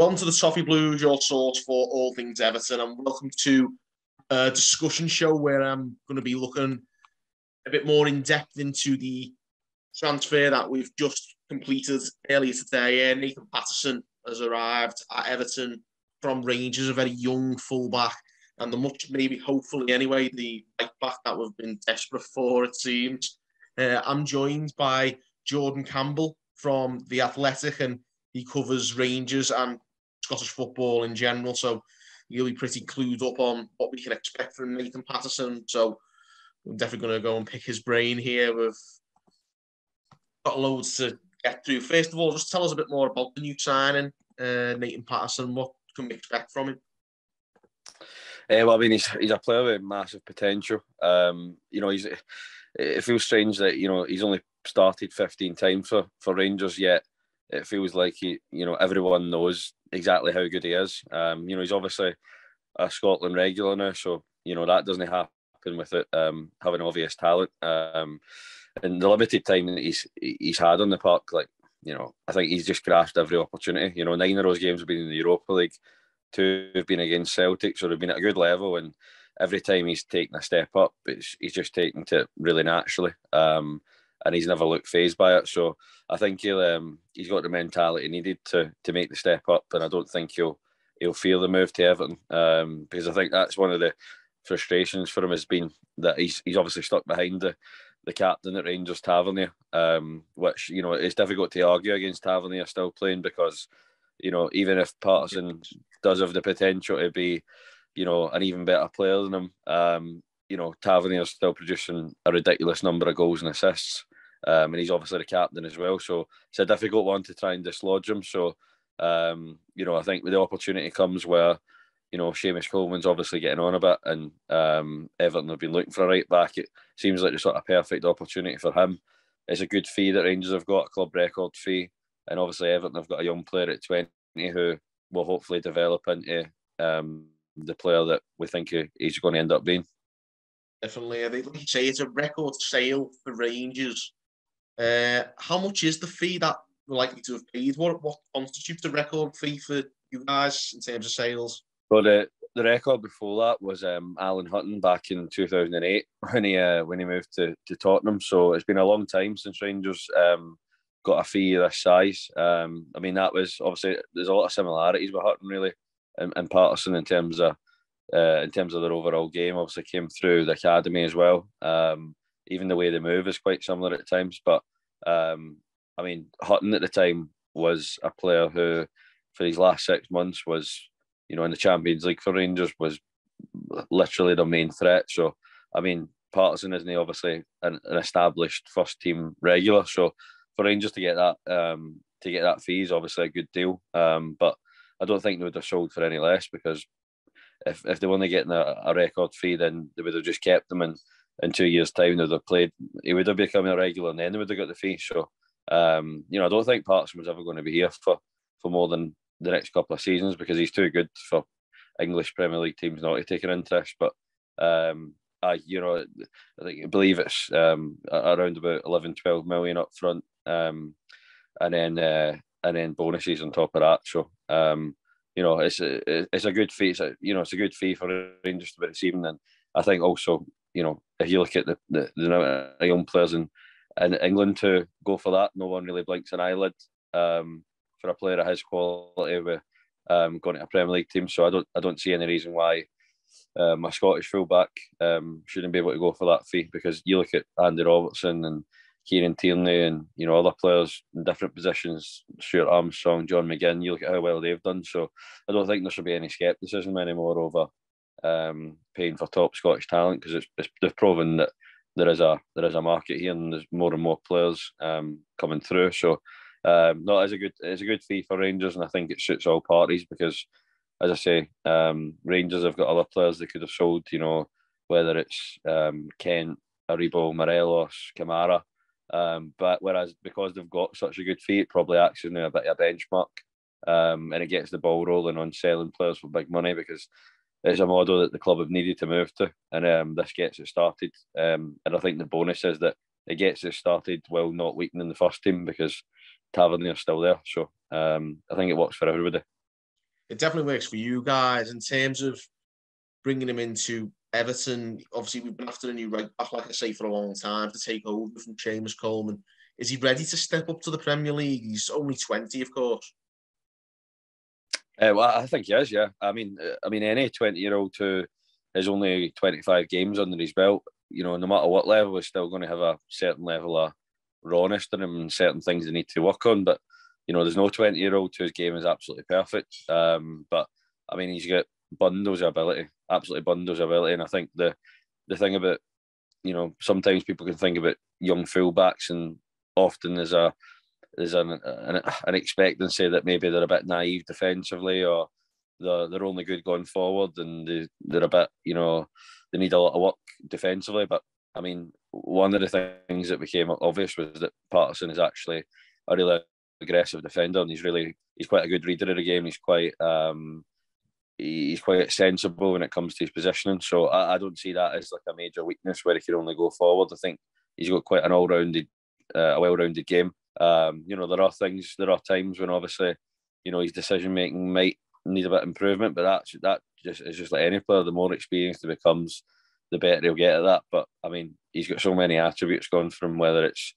Welcome to the Toffee Blues, your source for all things Everton, and welcome to a discussion show where I'm going to be looking a bit more in depth into the transfer that we've just completed earlier today. Nathan Patterson has arrived at Everton from Rangers, a very young fullback, and the much, maybe hopefully anyway, the right back that we've been desperate for, it seems. I'm joined by Jordan Campbell from The Athletic, and he covers Rangers and Scottish football in general, so he'll be pretty clued up on what we can expect from Nathan Patterson. So I'm definitely going to go and pick his brain here. We've got loads to get through. First of all, just tell us a bit more about the new signing, Nathan Patterson. What can we expect from him? Well, I mean, he's a player with massive potential. It feels strange that he's only started 15 times for Rangers, yet it feels like everyone knows exactly how good he is. He's obviously a Scotland regular now, so that doesn't happen with it having obvious talent. And the limited time that he's had on the park, I think he's just grasped every opportunity. 9 of those games have been in the Europa League, 2 have been against Celtic, so they've been at a good level. And every time he's taken a step up, he's just taken to it really naturally. And he's never looked fazed by it. So I think he's got the mentality needed to make the step up, and I don't think he'll fear the move to Everton, because I think that's one of the frustrations for him has been that he's obviously stuck behind the captain at Rangers, Tavernier, which it's difficult to argue against Tavernier still playing, because even if Patterson does have the potential to be an even better player than him, Tavernier's still producing a ridiculous number of goals and assists. And he's obviously the captain as well. So it's a difficult one to try and dislodge him. So, I think the opportunity comes where, Seamus Coleman's obviously getting on a bit, and Everton have been looking for a right back. It seems like the sort of perfect opportunity for him. It's a good fee that Rangers have got, a club record fee. And obviously Everton have got a young player at 20 who will hopefully develop into the player that we think he's going to end up being. Definitely. I think, like you say, it's a record sale for Rangers. How much is the fee that we're likely to have paid? What constitutes a record fee for you guys in terms of sales? Well, the record before that was Alan Hutton back in 2008 when he moved to Tottenham. So it's been a long time since Rangers got a fee this size. That was obviously, there's a lot of similarities with Hutton really, and Patterson in terms of their overall game. Obviously came through the academy as well. Even the way they move is quite similar at times. But Hutton at the time was a player who, for these last 6 months, was in the Champions League for Rangers, was literally the main threat. So Patterson isn't obviously an established first team regular. So for Rangers to get that fee is obviously a good deal. But I don't think they would have sold for any less, because if they were only getting a record fee, then they would have just kept them, and in 2 years' time they would have played. He would have become a regular, and then they would have got the fee. So I don't think Patterson was ever going to be here for more than the next couple of seasons, because he's too good for English Premier League teams not to take an interest. But I believe it's around about 11-12 million up front, and then bonuses on top of that. So it's a good fee. It's a good fee for Rangers to be receiving. And I think also, if you look at the young players in England to go for that, no one really blinks an eyelid for a player of his quality with going to a Premier League team. So I don't see any reason why a Scottish fullback shouldn't be able to go for that fee, because you look at Andy Robertson and Kieran Tierney and other players in different positions, Stuart Armstrong, John McGinn, you look at how well they've done. So I don't think there should be any scepticism anymore over paying for top Scottish talent, because they've proven that there is a market here, and there's more and more players coming through. So it's a good fee for Rangers, and I think it suits all parties, because, as I say, Rangers have got other players they could have sold, whether it's Kent, Aribo, Morelos, Kamara. But whereas, because they've got such a good fee, it probably acts as a bit of a benchmark, and it gets the ball rolling on selling players for big money, because it's a model that the club have needed to move to, and this gets it started. And I think the bonus is that it gets it started while not weakening the first team, because Tavernier's still there. So I think it works for everybody. it definitely works for you guys in terms of bringing him into Everton. Obviously, we've been after a new right back, like I say, for a long time to take over from Seamus Coleman. Is he ready to step up to the Premier League? He's only 20, of course. Well, I think he is. Yeah, I mean, any 20-year-old who has only 25 games under his belt, no matter what level, is still going to have a certain level of rawness to him and certain things they need to work on. But there's no 20-year-old whose game is absolutely perfect. But I mean, he's got bundles of ability, absolutely bundles of ability. And I think the thing about, sometimes people can think about young fullbacks, and often there's an expectancy that maybe they're a bit naive defensively, or they're only good going forward, and they're a bit, they need a lot of work defensively. But I mean, one of the things that became obvious was that Patterson is actually a really aggressive defender, and he's quite a good reader of the game. He's quite sensible when it comes to his positioning. So I don't see that as like a major weakness where he can only go forward. I think he's got quite an a well-rounded game. There are times when obviously, his decision making might need a bit of improvement, but that is just like any player. The more experienced he becomes, the better he'll get at that. But I mean, he's got so many attributes going from whether it's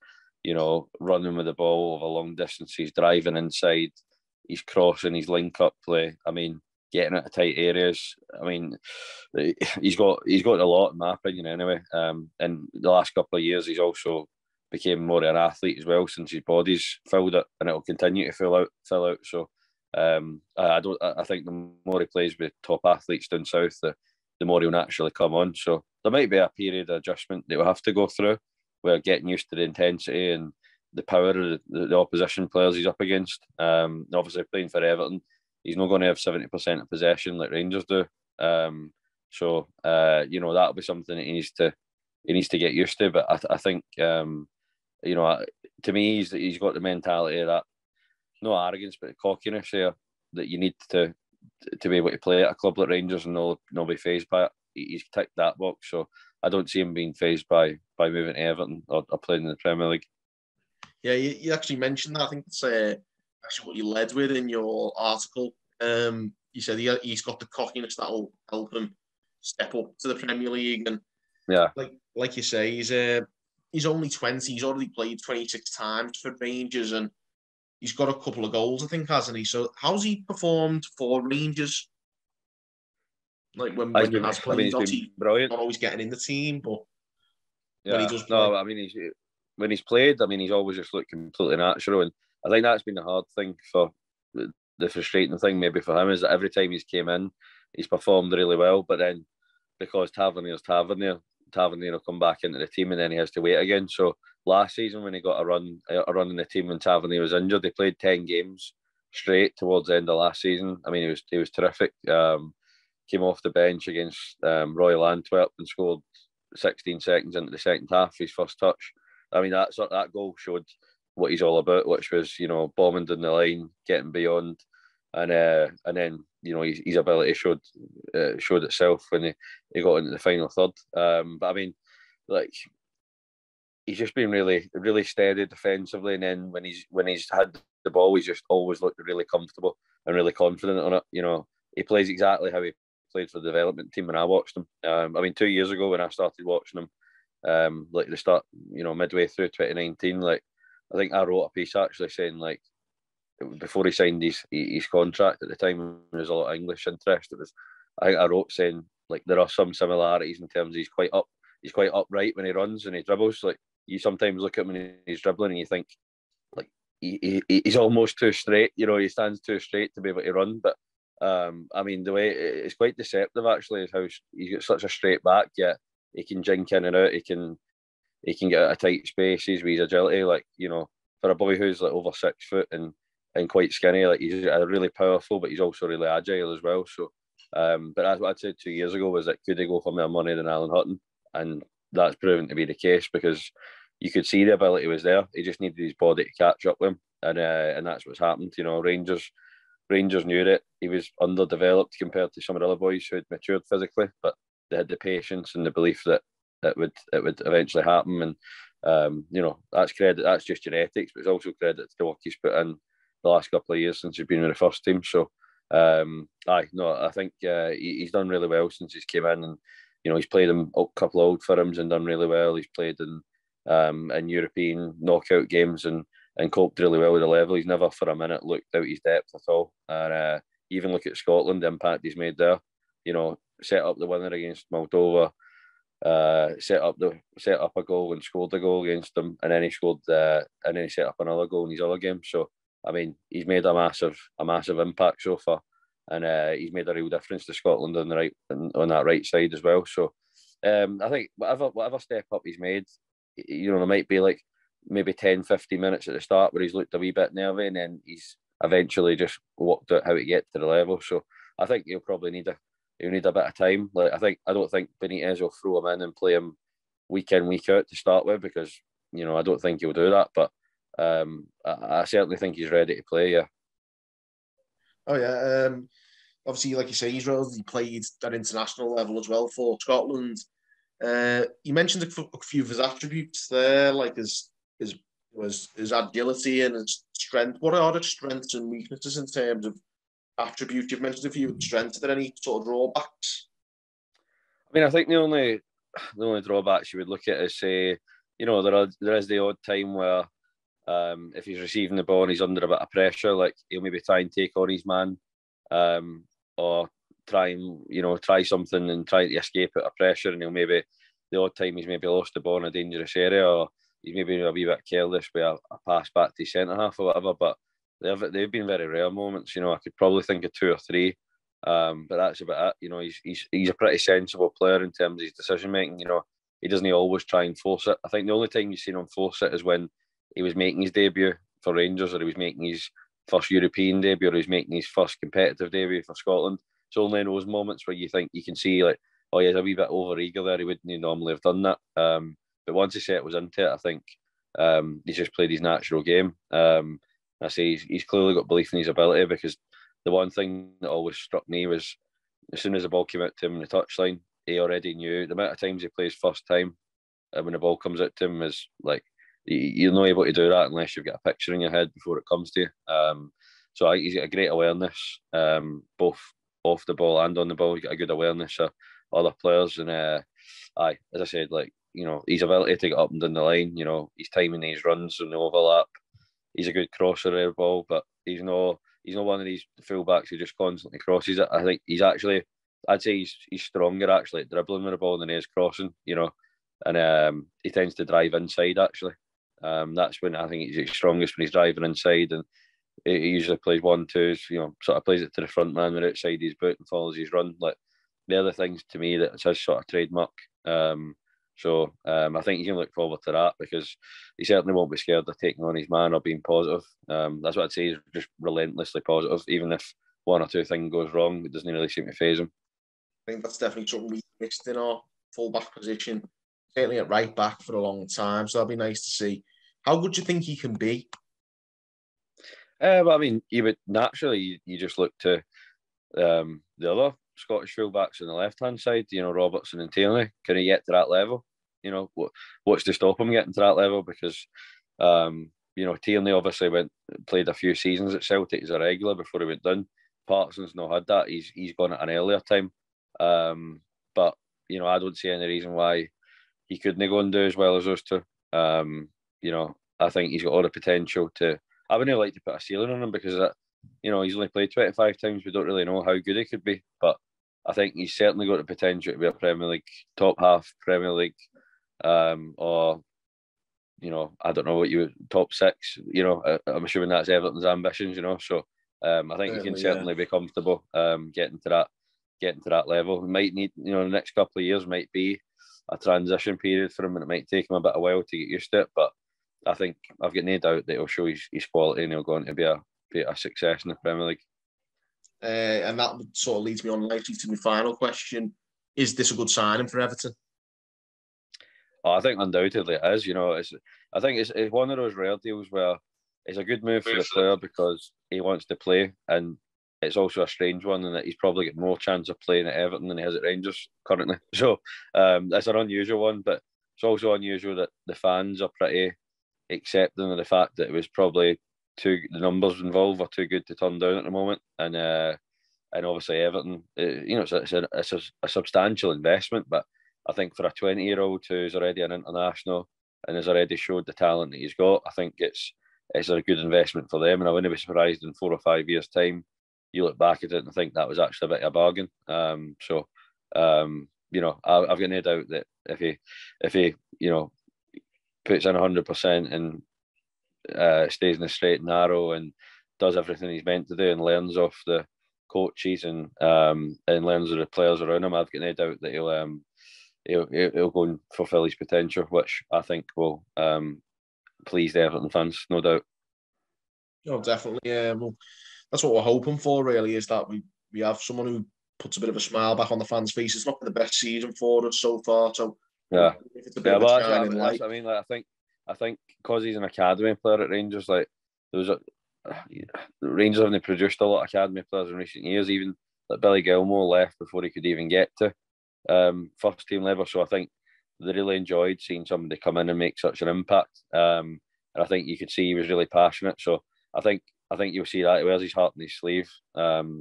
running with the ball over long distances, driving inside, he's crossing, his link up play. I mean, getting out of tight areas. I mean, he's got a lot, in my opinion, anyway. In the last couple of years, he's also became more of an athlete as well, since his body's filled it, and it'll continue to fill out. So I think the more he plays with top athletes down south, the more he'll naturally come on. So there might be a period of adjustment that we'll have to go through, where getting used to the intensity and the power of the opposition players he's up against. Obviously playing for Everton, he's not going to have 70% of possession like Rangers do. So that'll be something that he needs to get used to. But I think to me, he's got the mentality of that, no arrogance, but cockiness there, that you need to be able to play at a club like Rangers and not be fazed by it. He's ticked that box, so I don't see him being fazed by moving to Everton or playing in the Premier League. Yeah, you actually mentioned that. I think it's actually what you led with in your article. You said he's got the cockiness that'll help him step up to the Premier League, and yeah, like you say, he's only 20. He's already played 26 times for Rangers, and he's got a couple of goals, I think, hasn't he? So how's he performed for Rangers? Like when he has played, he's been brilliant. Not always getting in the team, but when he does play. No, I mean, when he's played, I mean, he's always just looked completely natural, and I think that's been the hard thing for the frustrating thing maybe for him, is that every time he's came in, he's performed really well, but then because Tavernier's Tavernier will come back into the team, and then he has to wait again. So last season, when he got a run in the team when Tavernier was injured, he played 10 games straight towards the end of last season. I mean, he was terrific. Came off the bench against Royal Antwerp and scored 16 seconds into the second half, his first touch. I mean, that goal showed what he's all about, which was, bombing down the line, getting beyond, and then his ability showed itself when he got into the final third. But I mean, like, he's just been really, really steady defensively, and then when he's had the ball, he's just always looked really comfortable and really confident on it. He plays exactly how he played for the development team when I watched him. I mean, 2 years ago when I started watching him, like the start, midway through 2019, like I think I wrote a piece actually saying, like, before he signed his contract at the time, there was a lot of English interest. I think I wrote saying, like, there are some similarities in terms of he's quite upright when he runs and he dribbles. Like, you sometimes look at him when he's dribbling and you think, like, he's almost too straight. He stands too straight to be able to run. But I mean, the way it's quite deceptive actually, is how he's got such a straight back, yet he can jink in and out. He can get out of tight spaces with his agility. Like, for a boy who's like over 6 foot and quite skinny, like, he's really powerful, but he's also really agile as well. So, but that's what I'd said 2 years ago, was that could he go for more money than Alan Hutton? And that's proven to be the case, because you could see the ability was there. He just needed his body to catch up with him, and that's what's happened. Rangers knew that he was underdeveloped compared to some of the other boys who had matured physically, but they had the patience and the belief that it would eventually happen. And that's credit. That's just genetics, but it's also credit to the work he's put in the last couple of years since he's been in the first team. So I think he's done really well since he's came in, and he's played in a couple of old firms and done really well. He's played in European knockout games and coped really well with the level. He's never for a minute looked out his depth at all. And even look at Scotland, the impact he's made there. Set up the winner against Moldova, set up a goal and scored the goal against them, and then he set up another goal in his other game. So I mean, he's made a massive impact so far, and he's made a real difference to Scotland on that right side as well. So I think whatever step up he's made, there might be like maybe 10-15 minutes at the start where he's looked a wee bit nervy, and then he's eventually just worked out how to get to the level. So I think he'll probably need a bit of time. I don't think Benitez will throw him in and play him week in, week out to start with, because I don't think he'll do that. But I certainly think he's ready to play. Yeah. Oh yeah. Obviously, like you say, he's relatively played at international level as well for Scotland. You mentioned a few of his attributes there, like his agility and his strength. What are the strengths and weaknesses in terms of attributes? You've mentioned a few strengths. Are there any sort of drawbacks? I mean, I think the only drawbacks you would look at is, say, there is the odd time where if he's receiving the ball and he's under a bit of pressure, like he'll maybe try and take on his man, or try something and try to escape out of pressure, and the odd time he's maybe lost the ball in a dangerous area, or he's maybe a wee bit careless with a pass back to centre half or whatever. But they've been very rare moments. I could probably think of 2 or 3, but that's about it. He's a pretty sensible player in terms of his decision making. He doesn't always try and force it. I think the only time you've seen him force it is when he was making his debut for Rangers, or he was making his first European debut, or he was making his first competitive debut for Scotland. It's only in those moments where you think you can see, like, oh, he's a wee bit over eager there. He wouldn't normally have done that. But once he settles into it, I think he's just played his natural game. I say he's clearly got belief in his ability, because the one thing that always struck me was, as soon as the ball came out to him in the touchline, he already knew the amount of times he plays first time, when the ball comes out to him, is like, you're not able to do that unless you've got a picture in your head before it comes to you. So he's got a great awareness, both off the ball and on the ball. He's got a good awareness of other players, and as I said, like, his ability to get up and down the line, his timing, his runs and the overlap. He's a good crosser of the ball, but he's not one of these fullbacks who just constantly crosses it. I think I'd say he's stronger actually at dribbling with the ball than he is crossing, and he tends to drive inside actually. That's when I think he's strongest, when he's driving inside, and he usually plays 1-2s, sort of plays it to the front man, right outside his boot, and follows his run. Like, the other things to me that's his sort of trademark. So I think you can look forward to that, because he certainly won't be scared of taking on his man or being positive. That's what I'd say, is just relentlessly positive. Even if 1 or 2 things goes wrong, it doesn't really seem to faze him. I think that's definitely something we missed in our full-back position, certainly at right back for a long time. So that'll be nice to see. How good do you think he can be? Well, I mean, you would naturally, you just look to the other Scottish fullbacks on the left-hand side, Robertson and Tierney. Can he get to that level? What's to stop him getting to that level? Because, Tierney obviously played a few seasons at Celtic as a regular before he went down. Patterson's not had that. He's gone at an earlier time. But, I don't see any reason why he couldn't go and do as well as those two. I think he's got all the potential to... I wouldn't like to put a ceiling on him, because he's only played 25 times. We don't really know how good he could be, but I think he's certainly got the potential to be a Premier League top half Premier League, or I don't know what top 6. I'm assuming that's Everton's ambitions. So I think he can certainly be comfortable getting to that level. He might need, the next couple of years might be a transition period for him, and it might take him a bit of a while to get used to it. But I think I've got no doubt that he'll show his quality, and he'll go on to be a success in the Premier League. And that sort of leads me on nicely to my final question. Is this a good signing for Everton? Oh, I think undoubtedly it is. I think it's one of those rare deals where it's a good move for the player because he wants to play, and it's also a strange one in that he's probably got more chance of playing at Everton than he has at Rangers currently. So that's an unusual one, but it's also unusual that the fans are pretty accepting of the fact that it was probably the numbers involved are too good to turn down at the moment. And and obviously Everton, it's a substantial investment. But I think for a 20-year-old who's already an international and has already showed the talent that he's got, I think it's a good investment for them. And I wouldn't be surprised in 4 or 5 years' time, you look back at it and think that was actually a bit of a bargain. I've got no doubt that if he puts in 100% and stays in the straight and narrow and does everything he's meant to do and learns off the coaches and learns of the players around him, I've got no doubt that he'll go and fulfil his potential, which I think will please the Everton fans, no doubt. Oh, definitely. Well, that's what we're hoping for, really, is that we have someone who puts a bit of a smile back on the fans' faces. It's not been the best season for us so far, so yeah, if it's a bit of a shining light. That's what I mean. Like, I think because he's an academy player at Rangers, like Rangers haven't produced a lot of academy players in recent years. Even like Billy Gilmore left before he could even get to first team level. So I think they really enjoyed seeing somebody come in and make such an impact. And I think you could see he was really passionate. So I think you'll see that he wears his heart on his sleeve.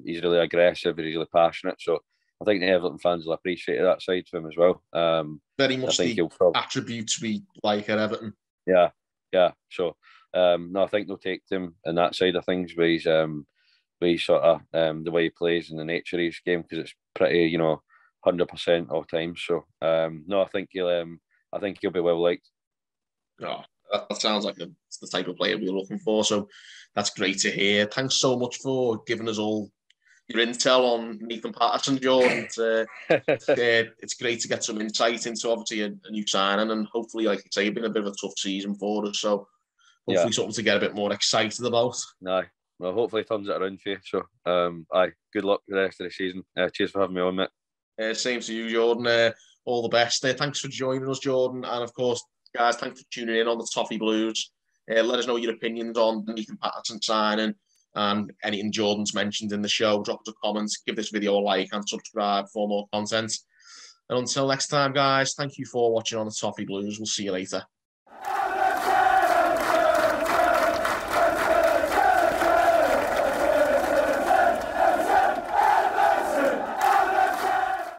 He's really aggressive. He's really passionate. So I think the Everton fans will appreciate that side to him as well. Very much the attributes we like at Everton. Yeah. So no, I think they'll take him in that side of things, where he's sort of the way he plays and the nature of his game, because it's pretty 100% all times. So no, I think he'll be well liked. Oh, that sounds like it's the type of player we're looking for. So that's great to hear. Thanks so much for giving us all your intel on Nathan Patterson, Jordan. It's great to get some insight into obviously a new signing, and hopefully, like you say, it's been a bit of a tough season for us. So hopefully something to get a bit more excited about. No. Well, hopefully it turns it around for you. So, good luck with the rest of the season. Cheers for having me on, mate. Same to you, Jordan. All the best. Thanks for joining us, Jordan. And of course, guys, thanks for tuning in on the Toffee Blues. Let us know your opinions on the Nathan Patterson signing and anything Jordan's mentioned in the show. Drop us a comment, give this video a like and subscribe for more content. And until next time, guys, thank you for watching on the Toffee Blues. We'll see you later.